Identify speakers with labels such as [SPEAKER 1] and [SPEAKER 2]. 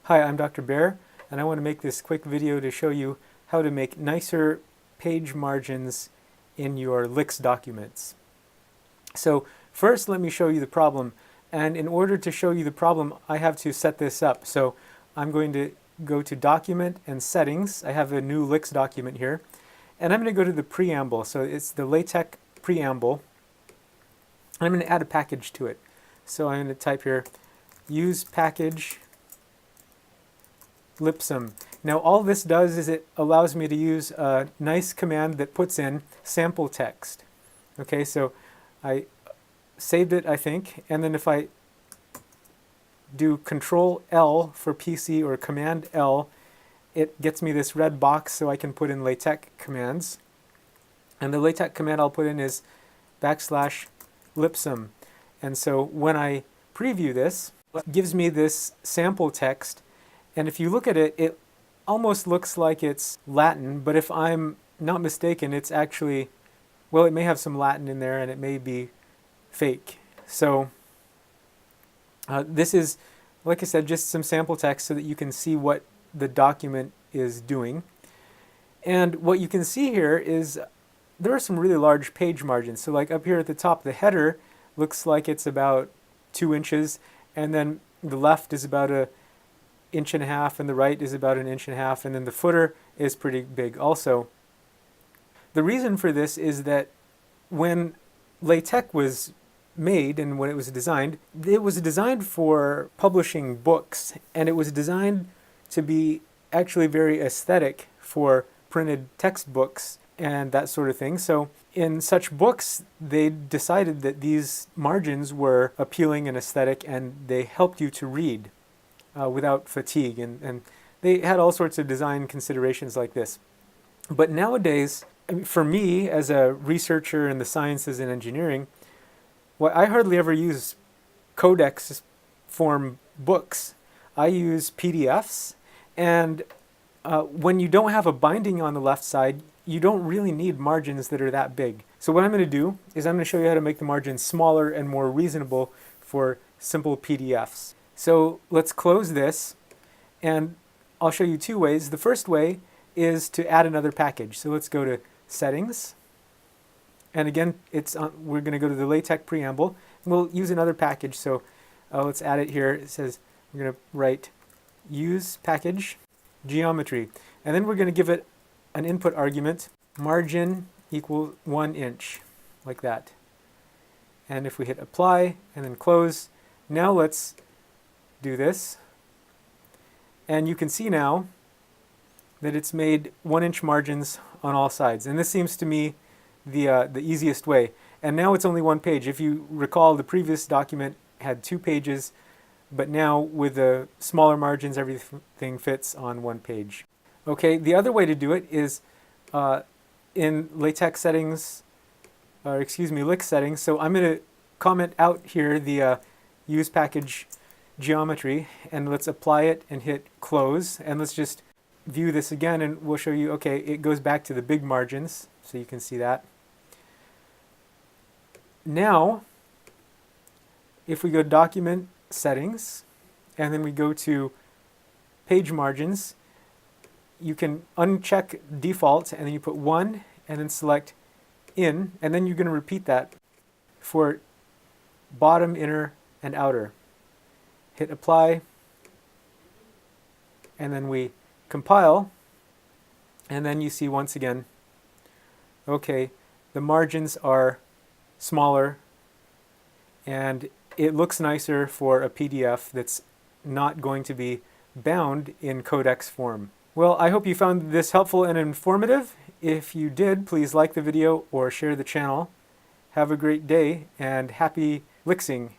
[SPEAKER 1] Hi, I'm Dr. Bear, and I want to make this quick video to show you how to make nicer page margins in your LyX documents. So first, let me show you the problem, and in order to show you the problem, I have to set this up. So I'm going to go to Document and Settings. I have a new LyX document here, and I'm going to go to the preamble. So it's the LaTeX preamble. I'm going to add a package to it. So I'm going to type here usepackage lipsum. Now all this does is it allows me to use a nice command that puts in sample text. Okay, so I saved it, I think, and then if I do Control L for PC or Command L, it gets me this red box so I can put in LaTeX commands. And the LaTeX command I'll put in is \lipsum. And so when I preview this, it gives me this sample text. And if you look at it, it almost looks like it's Latin, but if I'm not mistaken, it's actually, well, it may have some Latin in there and it may be fake. So this is, like I said, just some sample text so that you can see what the document is doing. And what you can see here is there are some really large page margins. So like up here at the top, the header looks like it's about 2 inches, and then the left is about 1.5 inches, and the right is about 1.5 inches, and then the footer is pretty big also. The reason for this is that when LaTeX was made and when it was designed for publishing books, and it was designed to be actually very aesthetic for printed textbooks and that sort of thing. So in such books, they decided that these margins were appealing and aesthetic, and they helped you to read without fatigue, and they had all sorts of design considerations like this. But nowadays, I mean, for me as a researcher in the sciences and engineering, well, I hardly ever use codex form books. I use PDFs, and when you don't have a binding on the left side, you don't really need margins that are that big. So what I'm going to do is I'm going to show you how to make the margins smaller and more reasonable for simple PDFs. So let's close this, and I'll show you 2 ways. The first way is to add another package. So let's go to Settings, and again, we're going to go to the LaTeX preamble. We'll use another package, so let's add it here. It says we're going to write usepackage geometry, and then we're going to give it an input argument, margin equal 1 inch, like that. And if we hit apply and then close, now let's do this, and you can see now that it's made 1 inch margins on all sides, and this seems to me the easiest way. And now it's only 1 page. If you recall, the previous document had 2 pages, but now with the smaller margins, everything fits on 1 page. Okay, the other way to do it is in LaTeX settings, or excuse me, LyX settings. So I'm going to comment out here the use package geometry, and let's apply it and hit close, and let's just view this again, and we'll show you, okay, it goes back to the big margins, so you can see that. Now, if we go Document Settings, and then we go to Page Margins, you can uncheck Default, and then you put 1, and then select In, and then you're going to repeat that for bottom, inner, and outer. Hit Apply, and then we compile, and then you see once again, okay, the margins are smaller, and it looks nicer for a PDF that's not going to be bound in codex form. Well, I hope you found this helpful and informative. If you did, please like the video or share the channel. Have a great day, and happy LyXing.